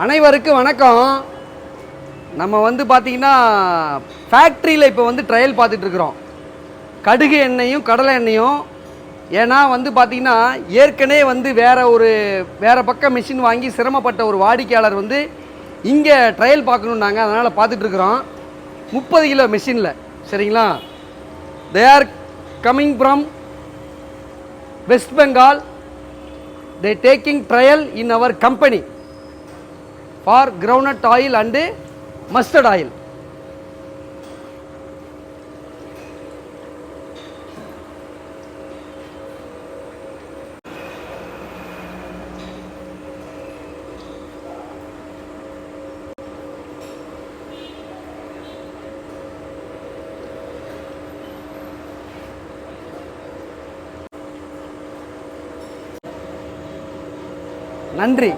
அனைவருக்கும் வணக்கம். நம்ம வந்து பார்த்திங்கன்னா ஃபேக்ட்ரியில் இப்போ வந்து ட்ரையல் பார்த்துட்ருக்குறோம். கடுகு எண்ணெயும் கடலை எண்ணெயும். ஏன்னா வந்து பார்த்திங்கன்னா ஏற்கனவே வந்து வேறு பக்கம் மிஷின் வாங்கி சிரமப்பட்ட ஒரு வாடிக்கையாளர் வந்து இங்கே ட்ரையல் பார்க்கணுன்னாங்க. அதனால் பார்த்துட்ருக்குறோம் 30 கிலோ மிஷினில். சரிங்களா? They are coming from West Bengal. They taking trial in our company for groundnut oil and mustard oil. நன்றி.